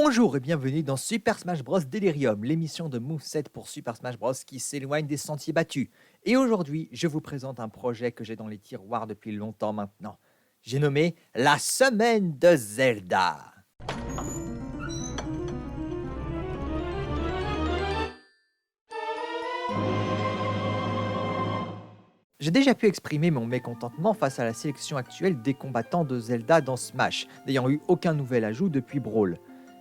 Bonjour et bienvenue dans Super Smash Bros Delirium, l'émission de moveset pour Super Smash Bros qui s'éloigne des sentiers battus. Et aujourd'hui, je vous présente un projet que j'ai dans les tiroirs depuis longtemps maintenant. J'ai nommé la Semaine de Zelda. J'ai déjà pu exprimer mon mécontentement face à la sélection actuelle des combattants de Zelda dans Smash, n'ayant eu aucun nouvel ajout depuis Brawl.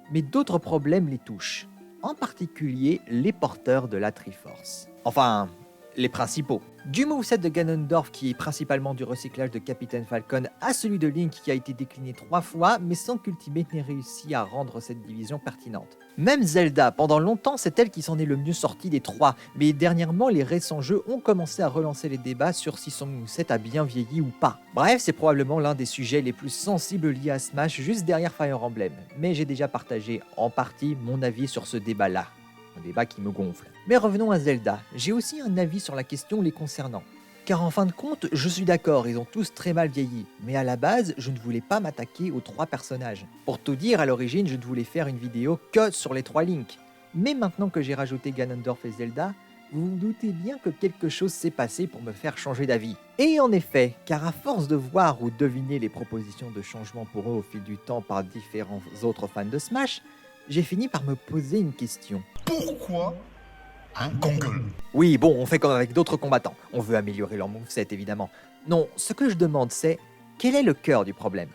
Mais d'autres problèmes les touchent, en particulier les porteurs de la Triforce. Enfin, les principaux. Du moveset de Ganondorf qui est principalement du recyclage de Captain Falcon à celui de Link qui a été décliné 3 fois mais sans qu'Ultimate n'ait réussi à rendre cette division pertinente. Même Zelda, pendant longtemps c'est elle qui s'en est le mieux sortie des 3, mais dernièrement les récents jeux ont commencé à relancer les débats sur si son moveset a bien vieilli ou pas. Bref, c'est probablement l'un des sujets les plus sensibles liés à Smash juste derrière Fire Emblem, mais j'ai déjà partagé en partie mon avis sur ce débat-là. Un débat qui me gonfle. Mais revenons à Zelda, j'ai aussi un avis sur la question les concernant. Car en fin de compte, je suis d'accord, ils ont tous très mal vieilli, mais à la base, je ne voulais pas m'attaquer aux 3 personnages. Pour tout dire, à l'origine, je ne voulais faire une vidéo que sur les 3 Link. Mais maintenant que j'ai rajouté Ganondorf et Zelda, vous vous doutez bien que quelque chose s'est passé pour me faire changer d'avis. Et en effet, car à force de voir ou deviner les propositions de changement pour eux au fil du temps par différents autres fans de Smash, j'ai fini par me poser une question. Pourquoi un Kongle? Oui, bon, on fait comme avec d'autres combattants. On veut améliorer leur moveset, évidemment. Non, ce que je demande, c'est quel est le cœur du problème?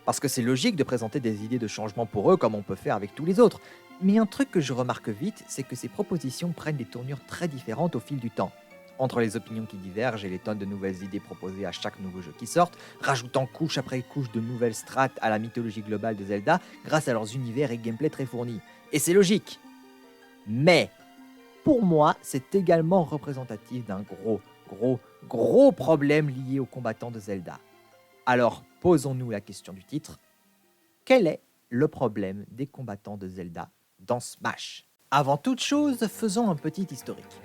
Parce que c'est logique de présenter des idées de changement pour eux comme on peut faire avec tous les autres. Mais un truc que je remarque vite, c'est que ces propositions prennent des tournures très différentes au fil du temps. Entre les opinions qui divergent et les tonnes de nouvelles idées proposées à chaque nouveau jeu qui sortent, rajoutant couche après couche de nouvelles strates à la mythologie globale de Zelda grâce à leurs univers et gameplay très fournis. Et c'est logique. Mais pour moi, c'est également représentatif d'un gros problème lié aux combattants de Zelda. Alors, posons-nous la question du titre. Quel est le problème des combattants de Zelda dans Smash? Avant toute chose, faisons un petit historique.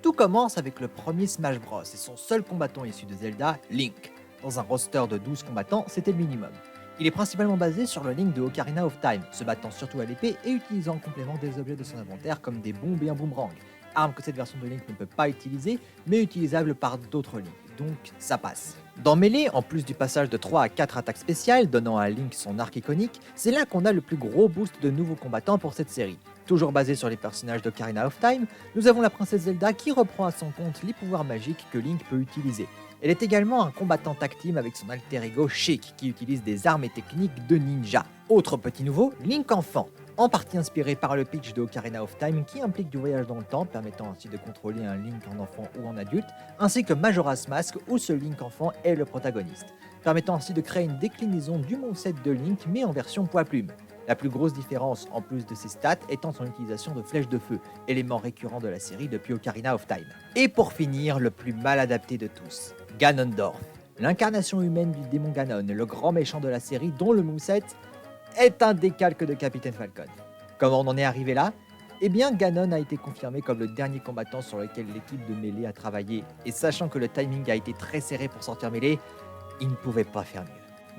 Tout commence avec le premier Smash Bros et son seul combattant issu de Zelda, Link. Dans un roster de 12 combattants, c'était le minimum. Il est principalement basé sur le Link de Ocarina of Time, se battant surtout à l'épée et utilisant en complément des objets de son inventaire comme des bombes et un boomerang, arme que cette version de Link ne peut pas utiliser, mais utilisable par d'autres Link, donc ça passe. Dans Melee, en plus du passage de 3 à 4 attaques spéciales donnant à Link son arc iconique, c'est là qu'on a le plus gros boost de nouveaux combattants pour cette série. Toujours basé sur les personnages d'Ocarina of Time, nous avons la princesse Zelda qui reprend à son compte les pouvoirs magiques que Link peut utiliser. Elle est également un combattant tag team avec son alter ego Sheik qui utilise des armes et techniques de ninja. Autre petit nouveau, Link enfant, en partie inspiré par le pitch de Ocarina of Time qui implique du voyage dans le temps, permettant ainsi de contrôler un Link en enfant ou en adulte, ainsi que Majora's Mask où ce Link enfant est le protagoniste, permettant ainsi de créer une déclinaison du moveset de Link mais en version poids-plume. La plus grosse différence, en plus de ses stats, étant son utilisation de flèches de feu, élément récurrent de la série depuis Ocarina of Time. Et pour finir, le plus mal adapté de tous, Ganondorf, l'incarnation humaine du démon Ganon, le grand méchant de la série dont le moveset est un décalque de Captain Falcon. Comment on en est arrivé là? Eh bien, Ganon a été confirmé comme le dernier combattant sur lequel l'équipe de Melee a travaillé, et sachant que le timing a été très serré pour sortir Melee, il ne pouvait pas faire mieux.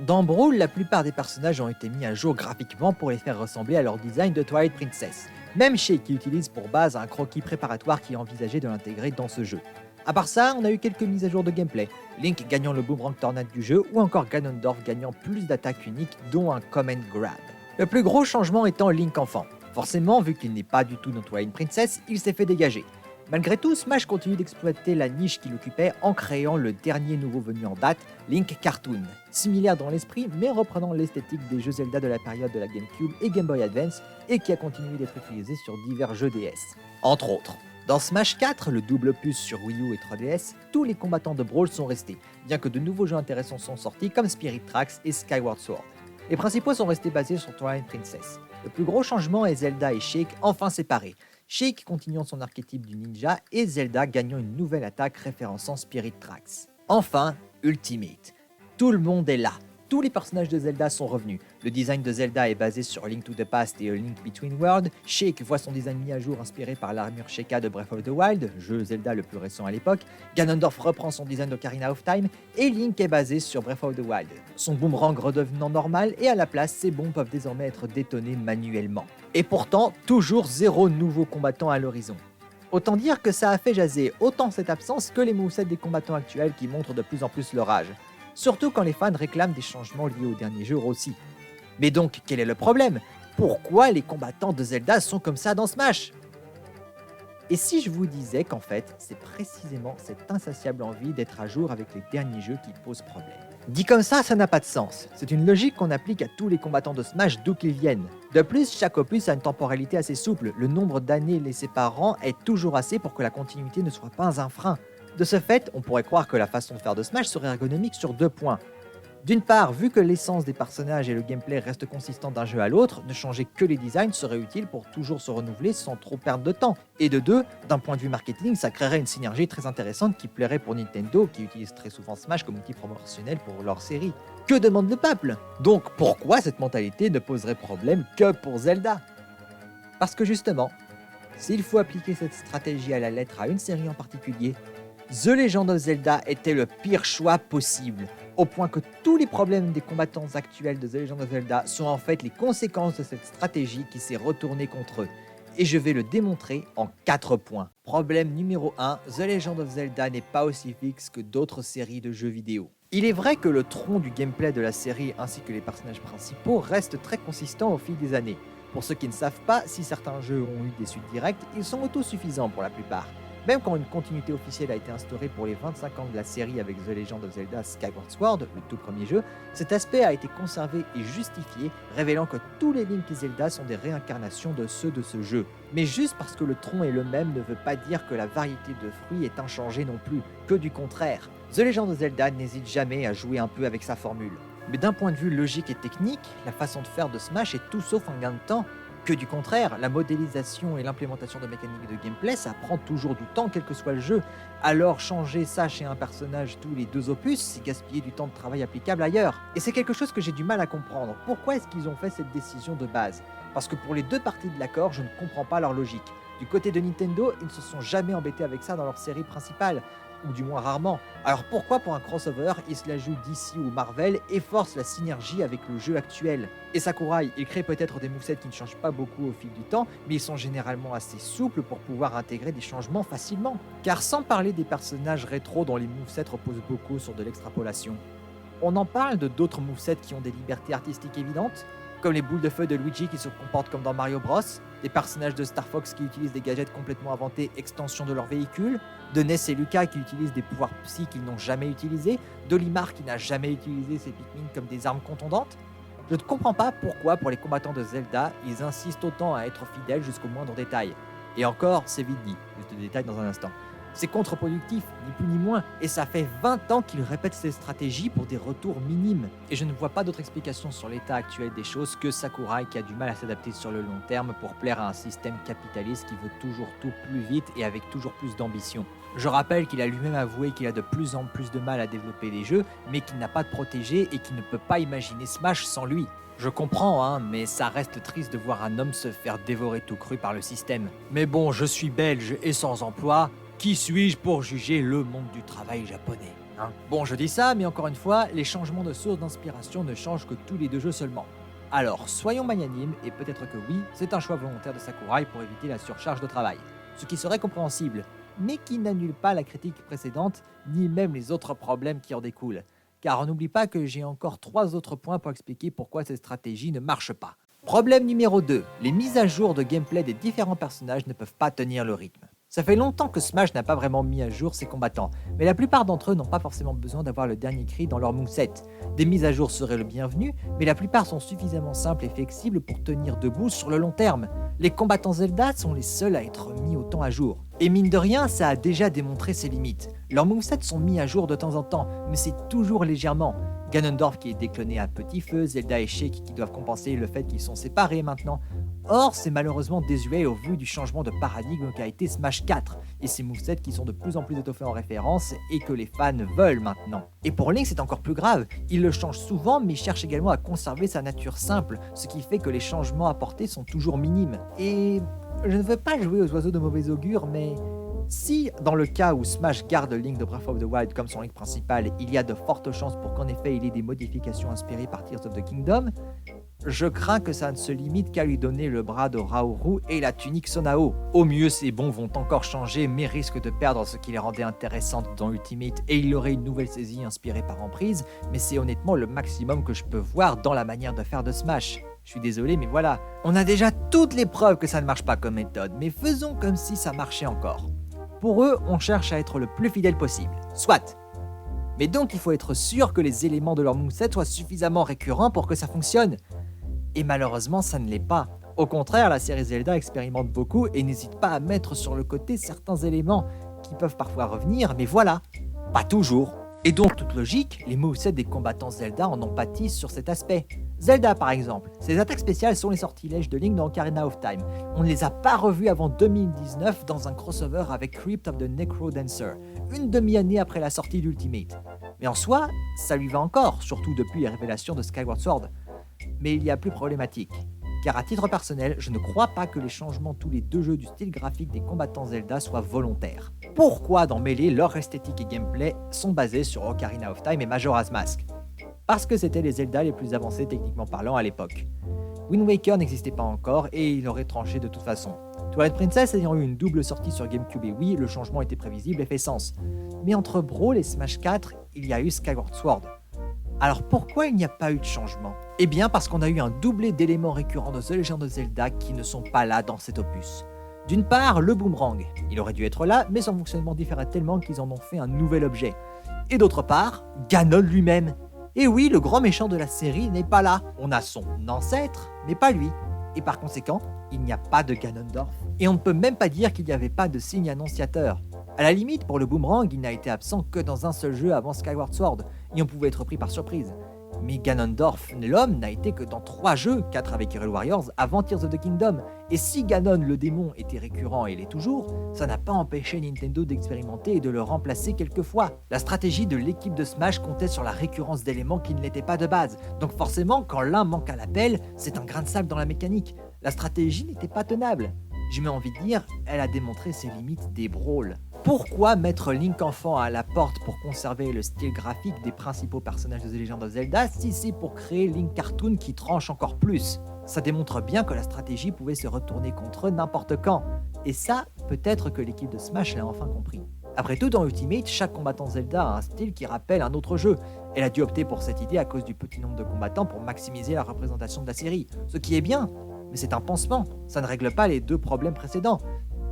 Dans Brawl, la plupart des personnages ont été mis à jour graphiquement pour les faire ressembler à leur design de Twilight Princess. Même Sheik qui utilise pour base un croquis préparatoire qui est envisagé de l'intégrer dans ce jeu. A part ça, on a eu quelques mises à jour de gameplay, Link gagnant le boomerang tornade du jeu ou encore Ganondorf gagnant plus d'attaques uniques dont un Command Grab. Le plus gros changement étant Link enfant. Forcément, vu qu'il n'est pas du tout dans Twilight Princess, il s'est fait dégager. Malgré tout, Smash continue d'exploiter la niche qu'il occupait en créant le dernier nouveau venu en date, Link Cartoon. Similaire dans l'esprit, mais reprenant l'esthétique des jeux Zelda de la période de la GameCube et Game Boy Advance, et qui a continué d'être utilisé sur divers jeux DS. Entre autres. Dans Smash 4, le double opus sur Wii U et 3DS, tous les combattants de Brawl sont restés, bien que de nouveaux jeux intéressants sont sortis comme Spirit Tracks et Skyward Sword. Les principaux sont restés basés sur Twilight Princess. Le plus gros changement est Zelda et Sheik enfin séparés. Sheik continuant son archétype du ninja et Zelda gagnant une nouvelle attaque référençant Spirit Tracks. Enfin, Ultimate. Tout le monde est là. tous les personnages de Zelda sont revenus. Le design de Zelda est basé sur Link to the Past et A Link Between Worlds. Sheik voit son design mis à jour inspiré par l'armure Sheikah de Breath of the Wild, jeu Zelda le plus récent à l'époque. Ganondorf reprend son design d'Ocarina of Time et Link est basé sur Breath of the Wild. Son boomerang redevenant normal et à la place, ses bombes peuvent désormais être détonnées manuellement. Et pourtant, toujours 0 nouveau combattant à l'horizon. Autant dire que ça a fait jaser autant cette absence que les movesets des combattants actuels qui montrent de plus en plus leur âge. Surtout quand les fans réclament des changements liés au dernier jeu aussi. Mais donc, quel est le problème? Pourquoi les combattants de Zelda sont comme ça dans Smash? Et si je vous disais qu'en fait, c'est précisément cette insatiable envie d'être à jour avec les derniers jeux qui pose problème? Dit comme ça n'a pas de sens. C'est une logique qu'on applique à tous les combattants de Smash d'où qu'ils viennent. De plus, chaque opus a une temporalité assez souple. Le nombre d'années laissées par an est toujours assez pour que la continuité ne soit pas un frein. De ce fait, on pourrait croire que la façon de faire de Smash serait ergonomique sur 2 points. D'une part, vu que l'essence des personnages et le gameplay restent consistants d'un jeu à l'autre, ne changer que les designs serait utile pour toujours se renouveler sans trop perdre de temps. Et de 2, d'un point de vue marketing, ça créerait une synergie très intéressante qui plairait pour Nintendo, qui utilise très souvent Smash comme outil promotionnel pour leur série. Que demande le peuple? Donc pourquoi cette mentalité ne poserait problème que pour Zelda? Parce que justement, s'il faut appliquer cette stratégie à la lettre à une série en particulier, The Legend of Zelda était le pire choix possible, au point que tous les problèmes des combattants actuels de The Legend of Zelda sont en fait les conséquences de cette stratégie qui s'est retournée contre eux. Et je vais le démontrer en 4 points. Problème numéro 1, The Legend of Zelda n'est pas aussi fixe que d'autres séries de jeux vidéo. Il est vrai que le tronc du gameplay de la série ainsi que les personnages principaux restent très consistants au fil des années. Pour ceux qui ne savent pas, si certains jeux ont eu des suites directes, ils sont autosuffisants pour la plupart. Même quand une continuité officielle a été instaurée pour les 25 ans de la série avec The Legend of Zelda Skyward Sword, le tout premier jeu, cet aspect a été conservé et justifié, révélant que tous les Link et Zelda sont des réincarnations de ceux de ce jeu. Mais juste parce que le tronc est le même ne veut pas dire que la variété de fruits est inchangée non plus, que du contraire. The Legend of Zelda n'hésite jamais à jouer un peu avec sa formule. Mais d'un point de vue logique et technique, la façon de faire de Smash est tout sauf un gain de temps. Que du contraire, la modélisation et l'implémentation de mécaniques de gameplay, ça prend toujours du temps quel que soit le jeu. Alors changer ça chez un personnage tous les 2 opus, c'est gaspiller du temps de travail applicable ailleurs. Et c'est quelque chose que j'ai du mal à comprendre. Pourquoi est-ce qu'ils ont fait cette décision de base? Parce que pour les 2 parties de l'accord, je ne comprends pas leur logique. Du côté de Nintendo, ils ne se sont jamais embêtés avec ça dans leur série principale, ou du moins rarement. Alors pourquoi pour un crossover, ils se la jouent DC ou Marvel et forcent la synergie avec le jeu actuel? Et Sakurai, il crée peut-être des movesets qui ne changent pas beaucoup au fil du temps, mais ils sont généralement assez souples pour pouvoir intégrer des changements facilement. Car sans parler des personnages rétro dont les movesets reposent beaucoup sur de l'extrapolation, on en parle de d'autres movesets qui ont des libertés artistiques évidentes, comme les boules de feu de Luigi qui se comportent comme dans Mario Bros, des personnages de Star Fox qui utilisent des gadgets complètement inventés, extensions de leur véhicule, de Ness et Lucas qui utilisent des pouvoirs psy qu'ils n'ont jamais utilisés, d'Olimar qui n'a jamais utilisé ses Pikmin comme des armes contondantes. Je ne comprends pas pourquoi pour les combattants de Zelda, ils insistent autant à être fidèles jusqu'au moindre détail. Et encore, c'est vite dit, je te détaille dans un instant. C'est contre-productif, ni plus ni moins, et ça fait 20 ans qu'ils répètent ces stratégies pour des retours minimes. Et je ne vois pas d'autre explication sur l'état actuel des choses que Sakurai qui a du mal à s'adapter sur le long terme pour plaire à un système capitaliste qui veut toujours tout plus vite et avec toujours plus d'ambition. Je rappelle qu'il a lui-même avoué qu'il a de plus en plus de mal à développer des jeux, mais qu'il n'a pas de protégé et qu'il ne peut pas imaginer Smash sans lui. Je comprends, mais ça reste triste de voir un homme se faire dévorer tout cru par le système. Mais bon, je suis belge et sans emploi. Qui suis-je pour juger le monde du travail japonais, hein? Bon, je dis ça, mais encore une fois, les changements de source d'inspiration ne changent que tous les 2 jeux seulement. Alors, soyons magnanimes, et peut-être que oui, c'est un choix volontaire de Sakurai pour éviter la surcharge de travail. Ce qui serait compréhensible, mais qui n'annule pas la critique précédente, ni même les autres problèmes qui en découlent. Car on n'oublie pas que j'ai encore 3 autres points pour expliquer pourquoi cette stratégie ne marche pas. Problème numéro 2, les mises à jour de gameplay des différents personnages ne peuvent pas tenir le rythme. Ça fait longtemps que Smash n'a pas vraiment mis à jour ses combattants, mais la plupart d'entre eux n'ont pas forcément besoin d'avoir le dernier cri dans leur moveset. Des mises à jour seraient le bienvenu, mais la plupart sont suffisamment simples et flexibles pour tenir debout sur le long terme. Les combattants Zelda sont les seuls à être mis autant à jour. Et mine de rien, ça a déjà démontré ses limites. Leurs movesets sont mis à jour de temps en temps, mais c'est toujours légèrement. Ganondorf qui est décloné à petit feu, Zelda et Sheik qui doivent compenser le fait qu'ils sont séparés maintenant. Or, c'est malheureusement désuet au vu du changement de paradigme qu'a été Smash 4, et ses movesets qui sont de plus en plus étoffés en référence et que les fans veulent maintenant. Et pour Link, c'est encore plus grave, il le change souvent mais cherche également à conserver sa nature simple, ce qui fait que les changements apportés sont toujours minimes. Et je ne veux pas jouer aux oiseaux de mauvais augure, mais si, dans le cas où Smash garde Link de Breath of the Wild comme son Link principal, il y a de fortes chances pour qu'en effet il ait des modifications inspirées par Tears of the Kingdom, je crains que ça ne se limite qu'à lui donner le bras de Raoru et la tunique Sonao. Au mieux, ces bons vont encore changer, mais risquent de perdre ce qui les rendait intéressantes dans Ultimate, et il y aurait une nouvelle saisie inspirée par Emprise, mais c'est honnêtement le maximum que je peux voir dans la manière de faire de Smash. Je suis désolé, mais voilà. On a déjà toutes les preuves que ça ne marche pas comme méthode, mais faisons comme si ça marchait encore. Pour eux, on cherche à être le plus fidèle possible. Soit. Mais donc, il faut être sûr que les éléments de leur moveset soient suffisamment récurrents pour que ça fonctionne. Et malheureusement, ça ne l'est pas. Au contraire, la série Zelda expérimente beaucoup et n'hésite pas à mettre sur le côté certains éléments qui peuvent parfois revenir, mais voilà, pas toujours. Et donc, toute logique, les movesets des combattants Zelda en ont pâti sur cet aspect. Zelda par exemple, ses attaques spéciales sont les sortilèges de Link dans Ocarina of Time. On ne les a pas revus avant 2019 dans un crossover avec Crypt of the Necrodancer, une demi-année après la sortie d'Ultimate. Mais en soi, ça lui va encore, surtout depuis les révélations de Skyward Sword. Mais il y a plus problématique, car à titre personnel, je ne crois pas que les changements tous les deux jeux du style graphique des combattants Zelda soient volontaires. Pourquoi dans Melee, leur esthétique et gameplay sont basés sur Ocarina of Time et Majora's Mask? Parce que c'était les Zelda les plus avancés techniquement parlant à l'époque. Wind Waker n'existait pas encore et il aurait tranché de toute façon. Twilight Princess ayant eu une double sortie sur GameCube et Wii, le changement était prévisible et fait sens. Mais entre Brawl et Smash 4, il y a eu Skyward Sword. Alors pourquoi il n'y a pas eu de changement? Eh bien parce qu'on a eu un doublé d'éléments récurrents de The Legend of Zelda qui ne sont pas là dans cet opus. D'une part, le boomerang. Il aurait dû être là, mais son fonctionnement différait tellement qu'ils en ont fait un nouvel objet. Et d'autre part, Ganon lui-même. Et oui, le grand méchant de la série n'est pas là. On a son ancêtre, mais pas lui. Et par conséquent, il n'y a pas de Ganondorf. Et on ne peut même pas dire qu'il n'y avait pas de signe annonciateur. À la limite, pour le boomerang, il n'a été absent que dans un seul jeu avant Skyward Sword, et on pouvait être pris par surprise. Mais Ganondorf, l'homme, n'a été que dans 3 jeux, 4 avec Hyrule Warriors, avant Tears of the Kingdom. Et si Ganon, le démon, était récurrent et l'est toujours, ça n'a pas empêché Nintendo d'expérimenter et de le remplacer quelquefois. La stratégie de l'équipe de Smash comptait sur la récurrence d'éléments qui ne l'étaient pas de base. Donc forcément, quand l'un manque à l'appel, c'est un grain de sable dans la mécanique. La stratégie n'était pas tenable. J'ai même envie de dire, elle a démontré ses limites des brawls. Pourquoi mettre Link enfant à la porte pour conserver le style graphique des principaux personnages de The Legend of Zelda si c'est pour créer Link Cartoon qui tranche encore plus? Ça démontre bien que la stratégie pouvait se retourner contre eux n'importe quand. Et ça, peut-être que l'équipe de Smash l'a enfin compris. Après tout, dans Ultimate, chaque combattant Zelda a un style qui rappelle un autre jeu. Elle a dû opter pour cette idée à cause du petit nombre de combattants pour maximiser la représentation de la série. Ce qui est bien, mais c'est un pansement, ça ne règle pas les 2 problèmes précédents.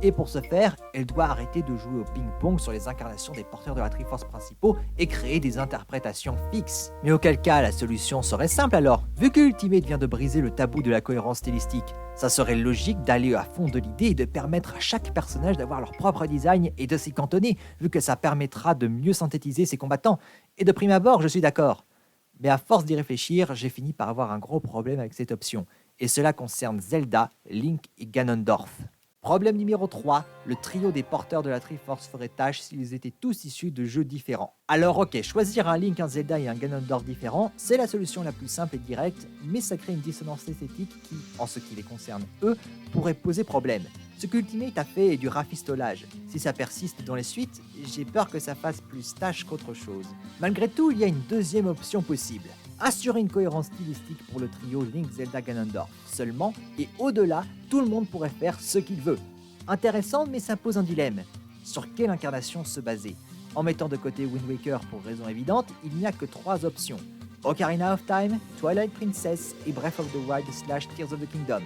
Et pour ce faire, elle doit arrêter de jouer au ping-pong sur les incarnations des porteurs de la Triforce principaux et créer des interprétations fixes. Mais auquel cas, la solution serait simple alors. Vu que Ultimate vient de briser le tabou de la cohérence stylistique, ça serait logique d'aller à fond de l'idée et de permettre à chaque personnage d'avoir leur propre design et de s'y cantonner, vu que ça permettra de mieux synthétiser ses combattants. Et de prime abord, je suis d'accord. Mais à force d'y réfléchir, j'ai fini par avoir un gros problème avec cette option. Et cela concerne Zelda, Link et Ganondorf. Problème numéro 3, le trio des porteurs de la Triforce ferait tâche s'ils étaient tous issus de jeux différents. Alors ok, choisir un Link, un Zelda et un Ganondorf différents, c'est la solution la plus simple et directe, mais ça crée une dissonance esthétique qui, en ce qui les concerne eux, pourrait poser problème. Ce qu'Ultimate a fait est du rafistolage. Si ça persiste dans les suites, j'ai peur que ça fasse plus tâche qu'autre chose. Malgré tout, il y a une deuxième option possible. Assurer une cohérence stylistique pour le trio Link, Zelda, Ganondorf seulement, et au-delà, tout le monde pourrait faire ce qu'il veut. Intéressant, mais ça pose un dilemme. Sur quelle incarnation se baser? En mettant de côté Wind Waker pour raison évidente, il n'y a que 3 options. Ocarina of Time, Twilight Princess et Breath of the Wild / Tears of the Kingdom.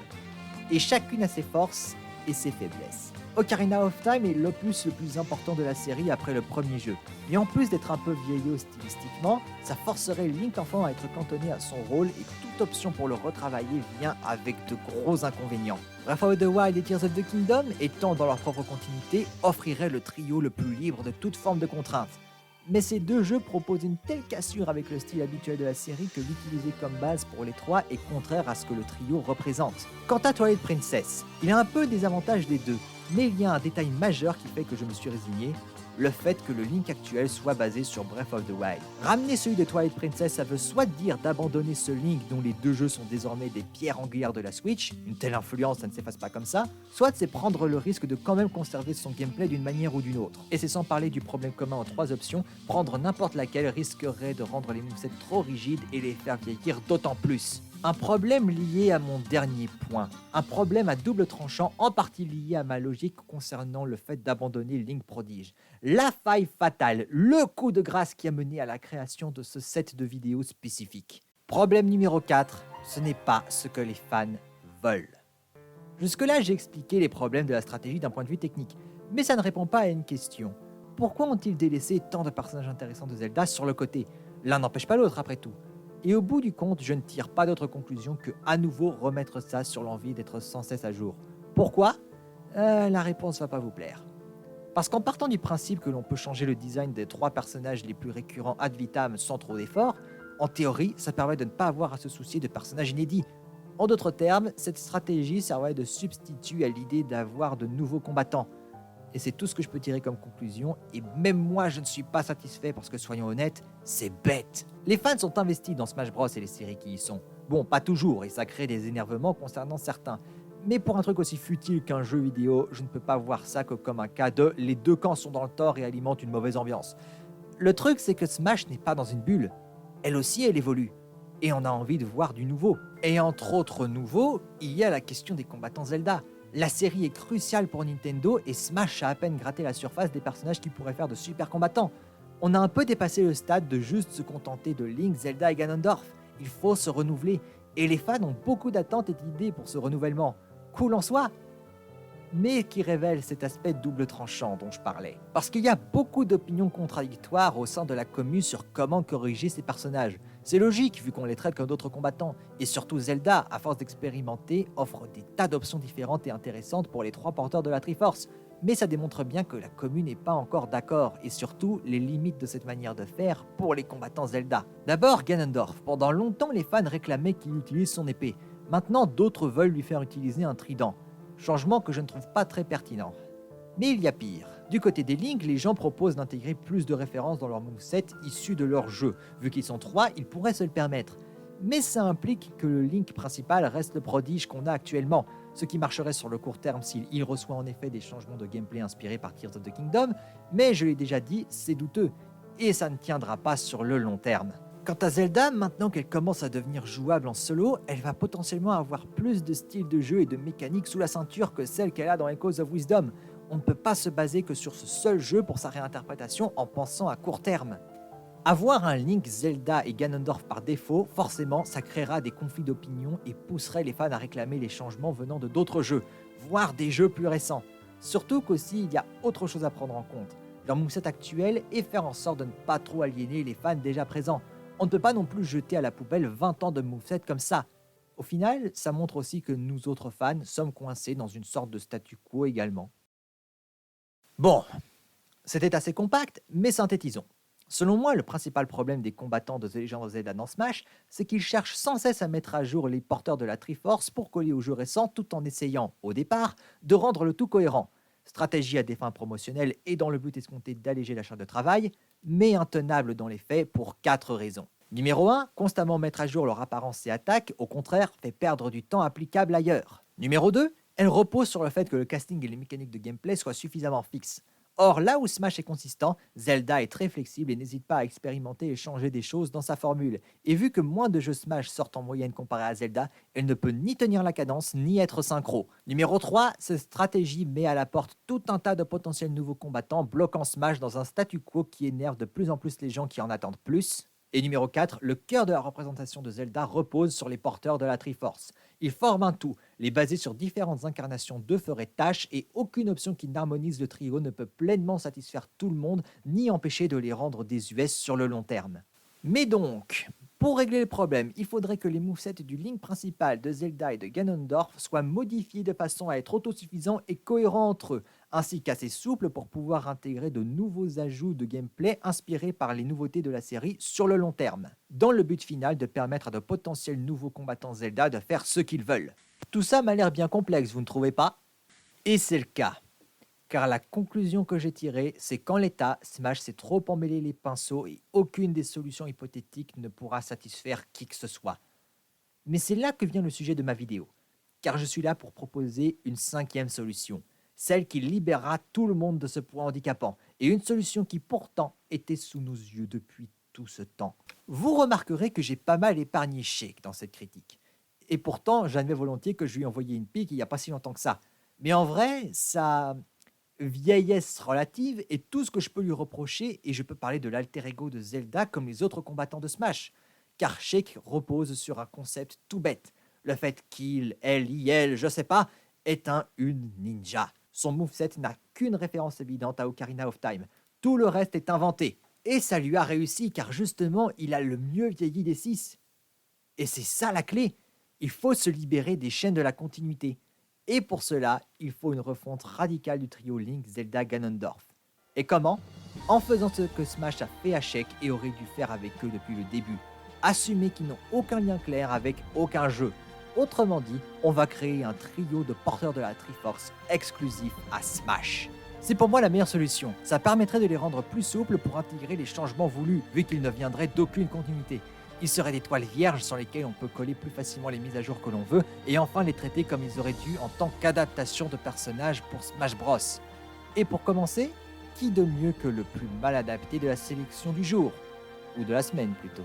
Et chacune a ses forces et ses faiblesses. Ocarina of Time est l'opus le plus important de la série après le premier jeu. Et en plus d'être un peu vieillot stylistiquement, ça forcerait Link enfant à être cantonné à son rôle et toute option pour le retravailler vient avec de gros inconvénients. Breath of the Wild et Tears of the Kingdom, étant dans leur propre continuité, offriraient le trio le plus libre de toute forme de contrainte. Mais ces deux jeux proposent une telle cassure avec le style habituel de la série que l'utiliser comme base pour les trois est contraire à ce que le trio représente. Quant à Twilight Princess, il a un peu des avantages des deux, mais il y a un détail majeur qui fait que je me suis résigné, le fait que le Link actuel soit basé sur Breath of the Wild. Ramener celui de Twilight Princess, ça veut soit dire d'abandonner ce Link dont les deux jeux sont désormais des pierres angulaires de la Switch, une telle influence ça ne s'efface pas comme ça, soit c'est prendre le risque de quand même conserver son gameplay d'une manière ou d'une autre. Et c'est sans parler du problème commun aux trois options, prendre n'importe laquelle risquerait de rendre les movesets trop rigides et les faire vieillir d'autant plus. Un problème lié à mon dernier point. Un problème à double tranchant, en partie lié à ma logique concernant le fait d'abandonner Link Prodige. La faille fatale, le coup de grâce qui a mené à la création de ce set de vidéos spécifique. Problème numéro 4, ce n'est pas ce que les fans veulent. Jusque-là, j'ai expliqué les problèmes de la stratégie d'un point de vue technique, mais ça ne répond pas à une question. Pourquoi ont-ils délaissé tant de personnages intéressants de Zelda sur le côté? L'un n'empêche pas l'autre après tout. Et au bout du compte, je ne tire pas d'autre conclusion que à nouveau remettre ça sur l'envie d'être sans cesse à jour. Pourquoi? La réponse va pas vous plaire. Parce qu'en partant du principe que l'on peut changer le design des trois personnages les plus récurrents ad vitam sans trop d'efforts, en théorie, ça permet de ne pas avoir à se soucier de personnages inédits. En d'autres termes, cette stratégie servait de substitut à l'idée d'avoir de nouveaux combattants. Et c'est tout ce que je peux tirer comme conclusion, et même moi je ne suis pas satisfait parce que soyons honnêtes, c'est bête. Les fans sont investis dans Smash Bros et les séries qui y sont. Bon, pas toujours, et ça crée des énervements concernant certains. Mais pour un truc aussi futile qu'un jeu vidéo, je ne peux pas voir ça que comme un cas de les deux camps sont dans le tort et alimentent une mauvaise ambiance. Le truc c'est que Smash n'est pas dans une bulle. Elle aussi elle évolue. Et on a envie de voir du nouveau. Et entre autres nouveaux, il y a la question des combattants Zelda. La série est cruciale pour Nintendo et Smash a à peine gratté la surface des personnages qui pourraient faire de super combattants. On a un peu dépassé le stade de juste se contenter de Link, Zelda et Ganondorf. Il faut se renouveler. Et les fans ont beaucoup d'attentes et d'idées pour ce renouvellement. Cool en soi, mais qui révèle cet aspect double tranchant dont je parlais. Parce qu'il y a beaucoup d'opinions contradictoires au sein de la commune sur comment corriger ces personnages. C'est logique vu qu'on les traite comme d'autres combattants, et surtout Zelda, à force d'expérimenter, offre des tas d'options différentes et intéressantes pour les trois porteurs de la Triforce. Mais ça démontre bien que la commune n'est pas encore d'accord, et surtout les limites de cette manière de faire pour les combattants Zelda. D'abord Ganondorf, pendant longtemps les fans réclamaient qu'il utilise son épée. Maintenant d'autres veulent lui faire utiliser un trident. Changement que je ne trouve pas très pertinent. Mais il y a pire. Du côté des Link, les gens proposent d'intégrer plus de références dans leur moveset issus de leur jeu. Vu qu'ils sont trois, ils pourraient se le permettre. Mais ça implique que le Link principal reste le prodige qu'on a actuellement, ce qui marcherait sur le court terme s'il reçoit en effet des changements de gameplay inspirés par Tears of the Kingdom, mais je l'ai déjà dit, c'est douteux, et ça ne tiendra pas sur le long terme. Quant à Zelda, maintenant qu'elle commence à devenir jouable en solo, elle va potentiellement avoir plus de styles de jeu et de mécaniques sous la ceinture que celle qu'elle a dans Echoes of Wisdom. On ne peut pas se baser que sur ce seul jeu pour sa réinterprétation en pensant à court terme. Avoir un Link, Zelda et Ganondorf par défaut, forcément, ça créera des conflits d'opinion et pousserait les fans à réclamer les changements venant de d'autres jeux, voire des jeux plus récents. Surtout qu'aussi, il y a autre chose à prendre en compte, leur moveset actuel et faire en sorte de ne pas trop aliéner les fans déjà présents. On ne peut pas non plus jeter à la poubelle 20 ans de moveset comme ça. Au final, ça montre aussi que nous autres fans sommes coincés dans une sorte de statu quo également. Bon, c'était assez compact, mais synthétisons. Selon moi, le principal problème des combattants de The Legend of Zelda dans Smash, c'est qu'ils cherchent sans cesse à mettre à jour les porteurs de la Triforce pour coller au jeu récent tout en essayant, au départ, de rendre le tout cohérent. Stratégie à des fins promotionnelles et dans le but escompté d'alléger la charge de travail, mais intenable dans les faits pour 4 raisons. Numéro 1, constamment mettre à jour leur apparence et attaque, au contraire, fait perdre du temps applicable ailleurs. Numéro 2, elle repose sur le fait que le casting et les mécaniques de gameplay soient suffisamment fixes. Or, là où Smash est consistant, Zelda est très flexible et n'hésite pas à expérimenter et changer des choses dans sa formule. Et vu que moins de jeux Smash sortent en moyenne comparé à Zelda, elle ne peut ni tenir la cadence ni être synchro. Numéro 3, cette stratégie met à la porte tout un tas de potentiels nouveaux combattants, bloquant Smash dans un statu quo qui énerve de plus en plus les gens qui en attendent plus. Et numéro 4, le cœur de la représentation de Zelda repose sur les porteurs de la Triforce. Ils forment un tout, les baser sur différentes incarnations d'eux ferait tâche et aucune option qui n'harmonise le trio ne peut pleinement satisfaire tout le monde ni empêcher de les rendre désuets sur le long terme. Mais donc, Pour régler le problème, il faudrait que les movesets du Link principal de Zelda et de Ganondorf soient modifiés de façon à être autosuffisants et cohérents entre eux, ainsi qu'assez souples pour pouvoir intégrer de nouveaux ajouts de gameplay inspirés par les nouveautés de la série sur le long terme, dans le but final de permettre à de potentiels nouveaux combattants Zelda de faire ce qu'ils veulent. Tout ça m'a l'air bien complexe, vous ne trouvez pas? Et c'est le cas. Car la conclusion que j'ai tirée, c'est qu'en l'état, Smash s'est trop emmêlé les pinceaux et aucune des solutions hypothétiques ne pourra satisfaire qui que ce soit. Mais c'est là que vient le sujet de ma vidéo, car je suis là pour proposer une 5e solution, celle qui libérera tout le monde de ce poids handicapant, et une solution qui pourtant était sous nos yeux depuis tout ce temps. Vous remarquerez que j'ai pas mal épargné Sheik dans cette critique, et pourtant j'admets volontiers que je lui ai envoyé une pique il n'y a pas si longtemps que ça. Mais en vrai, ça vieillesse relative est tout ce que je peux lui reprocher, et je peux parler de l'alter ego de Zelda comme les autres combattants de Smash, car Sheik repose sur un concept tout bête, le fait qu'il, elle, je sais pas, est une ninja. Son moveset n'a qu'une référence évidente à Ocarina of Time, tout le reste est inventé, et ça lui a réussi car justement il a le mieux vieilli des 6. Et c'est ça la clé, il faut se libérer des chaînes de la continuité. Et pour cela, il faut une refonte radicale du trio Link, Zelda, Ganondorf. Et comment? En faisant ce que Smash a fait à Sheik et aurait dû faire avec eux depuis le début. Assumer qu'ils n'ont aucun lien clair avec aucun jeu. Autrement dit, on va créer un trio de porteurs de la Triforce exclusif à Smash. C'est pour moi la meilleure solution. Ça permettrait de les rendre plus souples pour intégrer les changements voulus, vu qu'ils ne viendraient d'aucune continuité. Ils seraient des toiles vierges sur lesquelles on peut coller plus facilement les mises à jour que l'on veut, et enfin les traiter comme ils auraient dû en tant qu'adaptation de personnages pour Smash Bros. Et pour commencer, qui de mieux que le plus mal adapté de la sélection du jour? Ou de la semaine plutôt.